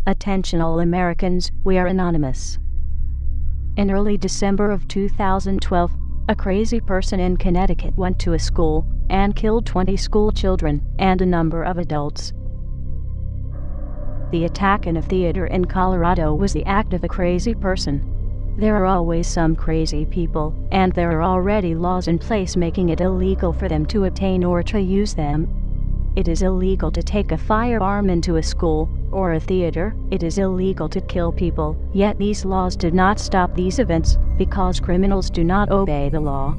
Attention all Americans, we are anonymous. In early December of 2012, a crazy person in Connecticut went to a school and killed 20 school children and a number of adults. The attack in a theater in Colorado was the act of a crazy person. There are always some crazy people, and there are already laws in place making it illegal for them to obtain or to use them. It is illegal to take a firearm into a school or a theater. It is illegal to kill people, yet these laws did not stop these events because criminals do not obey the law.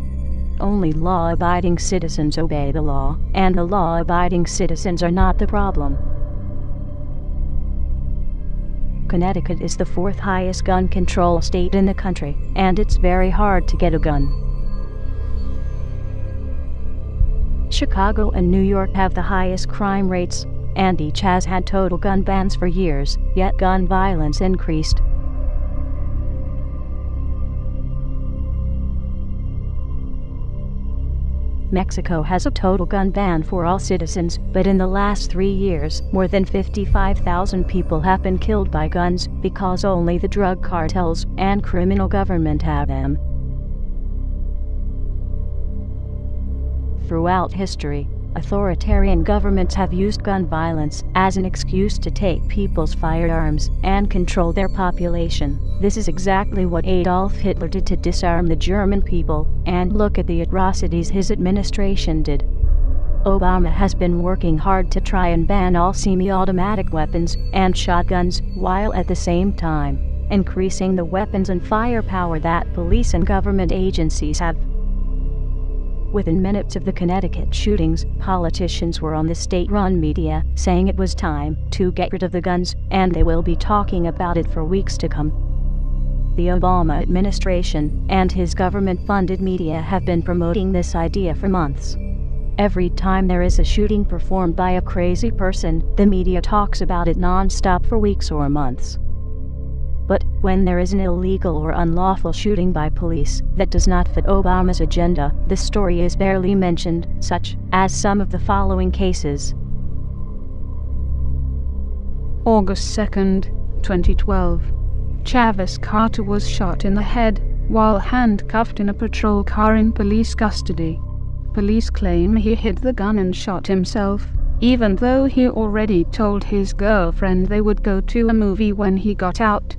Only law-abiding citizens obey the law, and the law-abiding citizens are not the problem. Connecticut is the fourth highest gun control state in the country, and it's very hard to get a gun. Chicago and New York have the highest crime rates, and each has had total gun bans for years, yet gun violence increased. Mexico has a total gun ban for all citizens, but in the last 3 years, more than 55,000 people have been killed by guns because only the drug cartels and criminal government have them. Throughout history, authoritarian governments have used gun violence as an excuse to take people's firearms and control their population. This is exactly what Adolf Hitler did to disarm the German people, and look at the atrocities his administration did. Obama has been working hard to try and ban all semi-automatic weapons and shotguns, while at the same time increasing the weapons and firepower that police and government agencies have. Within minutes of the Connecticut shootings, politicians were on the state-run media saying it was time to get rid of the guns, and they will be talking about it for weeks to come. The Obama administration and his government-funded media have been promoting this idea for months. Every time there is a shooting performed by a crazy person, the media talks about it non-stop for weeks or months. But when there is an illegal or unlawful shooting by police that does not fit Obama's agenda, the story is barely mentioned, such as some of the following cases. August 2nd, 2012. Travis Carter was shot in the head while handcuffed in a patrol car in police custody. Police claim he hid the gun and shot himself, even though he already told his girlfriend they would go to a movie when he got out.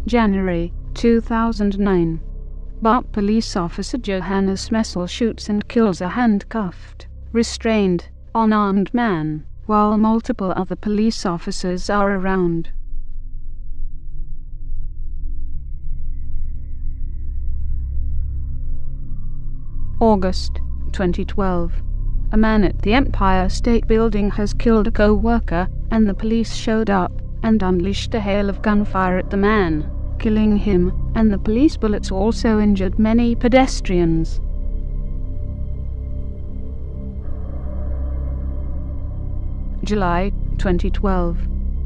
January 2009. Bart police officer Johannes Messel shoots and kills a handcuffed, restrained, unarmed man, while multiple other police officers are around. August 2012. A man at the Empire State Building has killed a co-worker, and the police showed up and unleashed a hail of gunfire at the man, killing him, and the police bullets also injured many pedestrians. July 2012.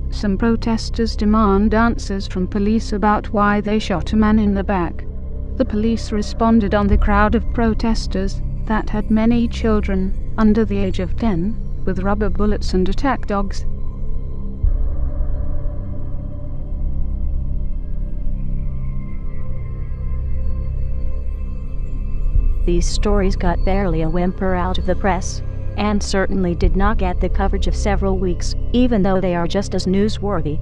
Some protesters demand answers from police about why they shot a man in the back. The police responded on the crowd of protesters that had many children under the age of 10, with rubber bullets and attack dogs. These stories got barely a whimper out of the press, and certainly did not get the coverage of several weeks, even though they are just as newsworthy.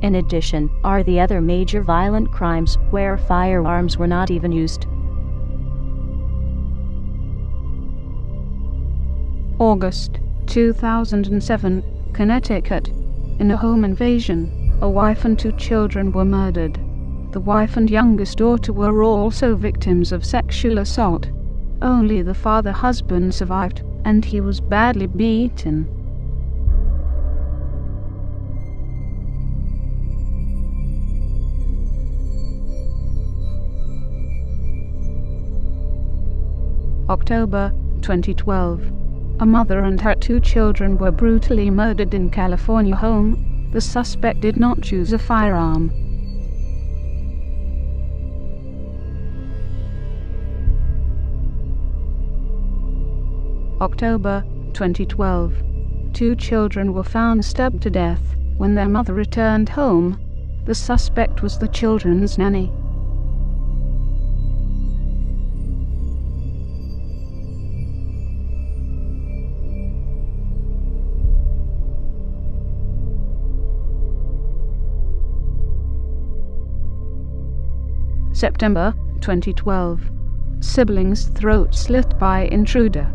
In addition, are the other major violent crimes where firearms were not even used. August 2007, Connecticut. In a home invasion, a wife and 2 children were murdered. The wife and youngest daughter were also victims of sexual assault. Only the husband survived, and he was badly beaten. October 2012. A mother and her 2 children were brutally murdered in California home. The suspect did not choose a firearm. October 2012. Two children were found stabbed to death when their mother returned home. The suspect was the children's nanny. September 2012. Siblings' throat slit by intruder.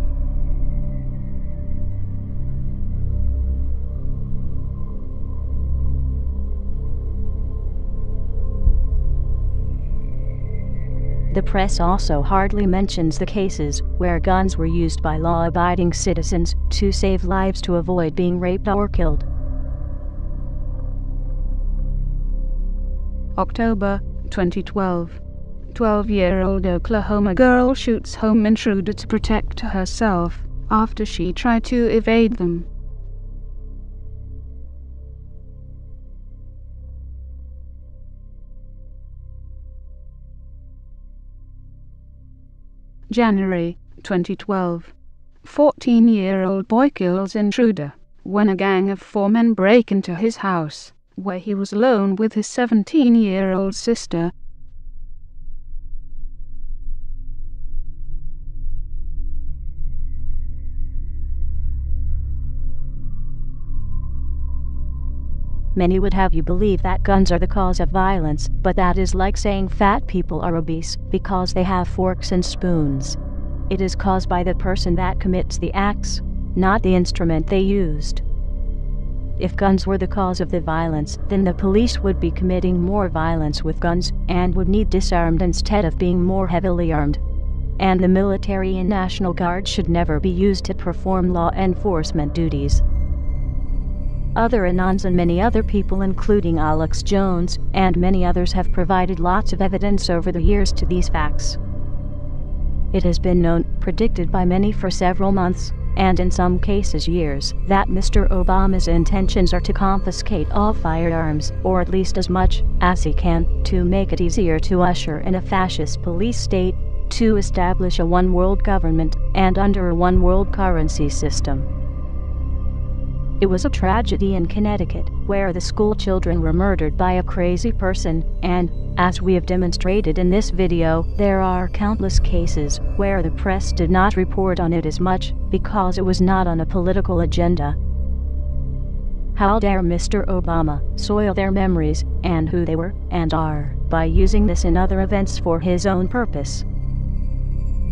The press also hardly mentions the cases where guns were used by law-abiding citizens to save lives to avoid being raped or killed. October 2012. 12-year-old Oklahoma girl shoots home intruder to protect herself after she tried to evade them. January 2012. 14-year-old boy kills intruder when a gang of 4 men break into his house, where he was alone with his 17-year-old sister. Many would have you believe that guns are the cause of violence, but that is like saying fat people are obese because they have forks and spoons. It is caused by the person that commits the acts, not the instrument they used. If guns were the cause of the violence, then the police would be committing more violence with guns and would need disarmed instead of being more heavily armed. And the military and National Guard should never be used to perform law enforcement duties. Other Anons and many other people, including Alex Jones and many others, have provided lots of evidence over the years to these facts. It has been known, predicted by many for several months, and in some cases years, that Mr. Obama's intentions are to confiscate all firearms, or at least as much as he can, to make it easier to usher in a fascist police state, to establish a one-world government, and under a one-world currency system. It was a tragedy in Connecticut, where the school children were murdered by a crazy person, and, as we have demonstrated in this video, there are countless cases where the press did not report on it as much, because it was not on a political agenda. How dare Mr. Obama soil their memories, and who they were, and are, by using this and other events for his own purpose.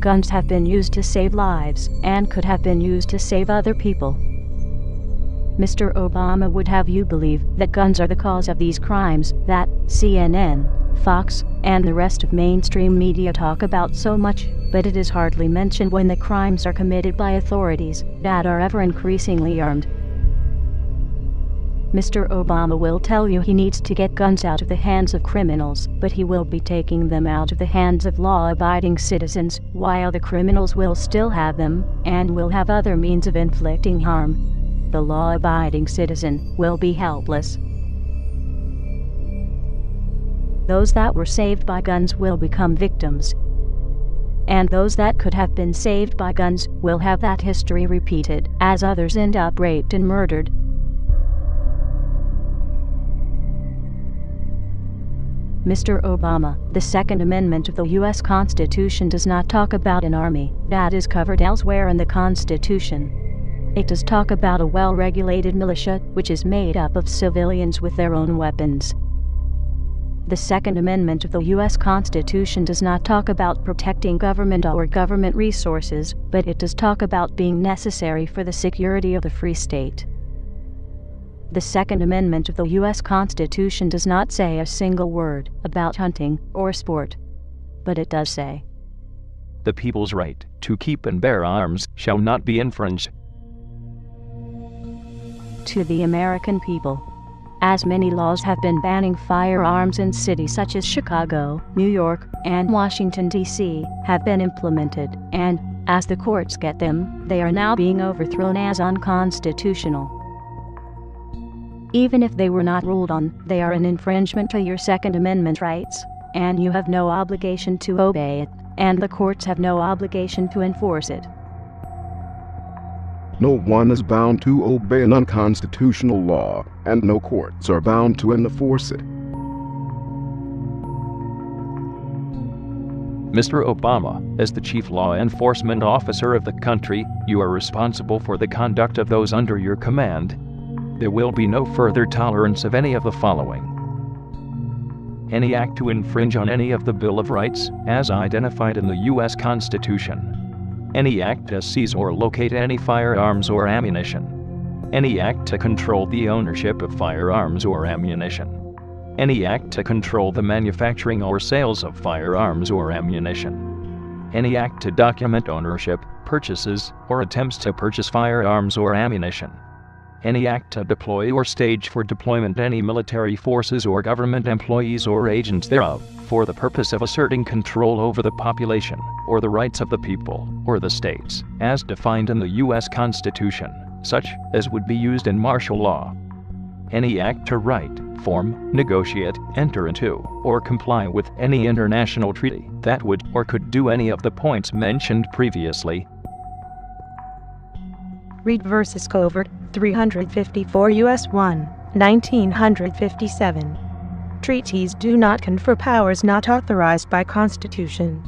Guns have been used to save lives, and could have been used to save other people. Mr. Obama would have you believe that guns are the cause of these crimes that CNN, Fox, and the rest of mainstream media talk about so much, but it is hardly mentioned when the crimes are committed by authorities that are ever increasingly armed. Mr. Obama will tell you he needs to get guns out of the hands of criminals, but he will be taking them out of the hands of law-abiding citizens, while the criminals will still have them, and will have other means of inflicting harm. The law-abiding citizen will be helpless. Those that were saved by guns will become victims. And those that could have been saved by guns will have that history repeated, as others end up raped and murdered. Mr. Obama, the Second Amendment of the U.S. Constitution does not talk about an army that is covered elsewhere in the Constitution. It does talk about a well-regulated militia, which is made up of civilians with their own weapons. The Second Amendment of the U.S. Constitution does not talk about protecting government or government resources, but it does talk about being necessary for the security of the free state. The Second Amendment of the U.S. Constitution does not say a single word about hunting or sport, but it does say, "The people's right to keep and bear arms shall not be infringed." To the American people, as many laws have been banning firearms in cities such as Chicago, New York, and Washington, D.C., have been implemented, and, as the courts get them, they are now being overthrown as unconstitutional. Even if they were not ruled on, they are an infringement to your Second Amendment rights, and you have no obligation to obey it, and the courts have no obligation to enforce it. No one is bound to obey an unconstitutional law, and no courts are bound to enforce it. Mr. Obama, as the chief law enforcement officer of the country, you are responsible for the conduct of those under your command. There will be no further tolerance of any of the following: any act to infringe on any of the Bill of Rights, as identified in the U.S. Constitution. Any act to seize or locate any firearms or ammunition. Any act to control the ownership of firearms or ammunition. Any act to control the manufacturing or sales of firearms or ammunition. Any act to document ownership, purchases, or attempts to purchase firearms or ammunition. Any act to deploy or stage for deployment any military forces or government employees or agents thereof, for the purpose of asserting control over the population, or the rights of the people, or the states, as defined in the U.S. Constitution, such as would be used in martial law. Any act to write, form, negotiate, enter into, or comply with any international treaty that would or could do any of the points mentioned previously. Read versus Covert 354 U.S. 1, 1957. Treaties do not confer powers not authorized by Constitution.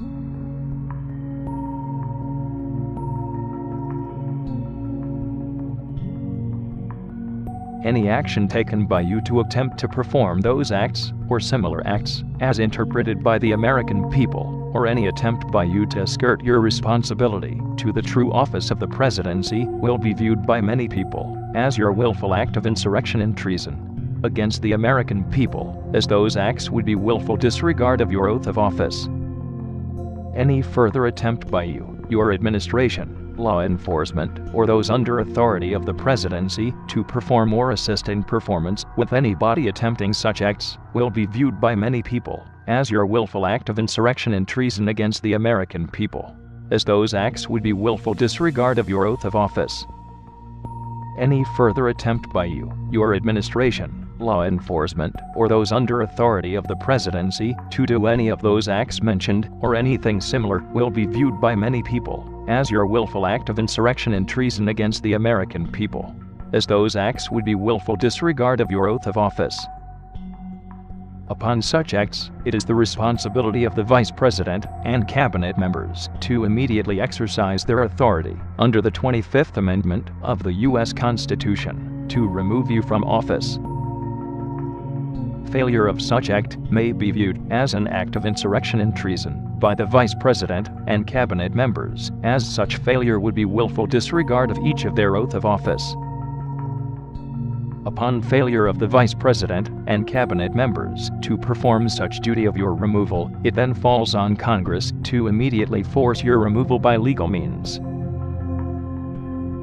Any action taken by you to attempt to perform those acts, or similar acts, as interpreted by the American people, or any attempt by you to skirt your responsibility to the true office of the presidency, will be viewed by many people as your willful act of insurrection and treason against the American people, as those acts would be willful disregard of your oath of office. Any further attempt by you, your administration, law enforcement, or those under authority of the presidency to perform or assist in performance with any body attempting such acts will be viewed by many people as your willful act of insurrection and treason against the American people, as those acts would be willful disregard of your oath of office. Any further attempt by you, your administration, law enforcement, or those under authority of the presidency to do any of those acts mentioned, or anything similar, will be viewed by many people as your willful act of insurrection and treason against the American people, as those acts would be willful disregard of your oath of office. Upon such acts, it is the responsibility of the Vice President and Cabinet members to immediately exercise their authority under the 25th Amendment of the U.S. Constitution to remove you from office. Failure of such act may be viewed as an act of insurrection and treason by the Vice President and Cabinet members, as such failure would be willful disregard of each of their oath of office. Upon failure of the Vice President and Cabinet members to perform such duty of your removal, it then falls on Congress to immediately force your removal by legal means.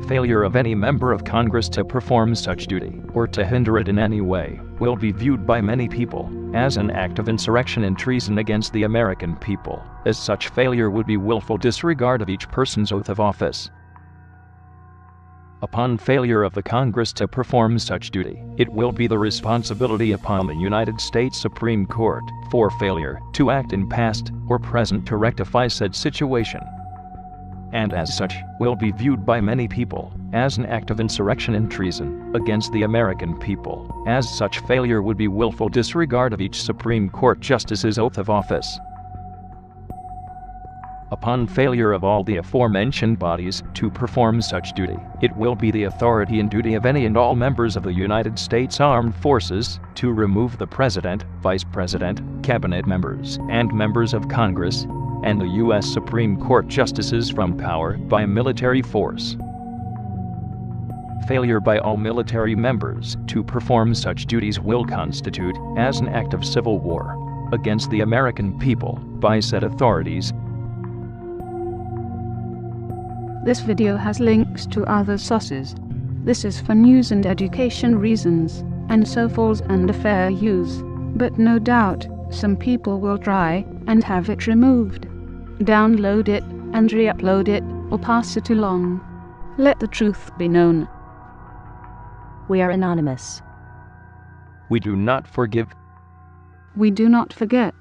Failure of any member of Congress to perform such duty, or to hinder it in any way, will be viewed by many people as an act of insurrection and treason against the American people, as such failure would be willful disregard of each person's oath of office. Upon failure of the Congress to perform such duty, it will be the responsibility upon the United States Supreme Court for failure to act in past or present to rectify said situation, and as such will be viewed by many people as an act of insurrection and treason against the American people, as such failure would be willful disregard of each Supreme Court justice's oath of office. Upon failure of all the aforementioned bodies to perform such duty, it will be the authority and duty of any and all members of the United States Armed Forces to remove the President, Vice President, Cabinet members, and members of Congress, and the U.S. Supreme Court justices from power by military force. Failure by all military members to perform such duties will constitute as an act of civil war against the American people by said authorities. This video has links to other sources. This is for news and education reasons, and so falls under fair use. But no doubt, some people will try and have it removed. Download it and re-upload it, or pass it along. Let the truth be known. We are anonymous. We do not forgive. We do not forget.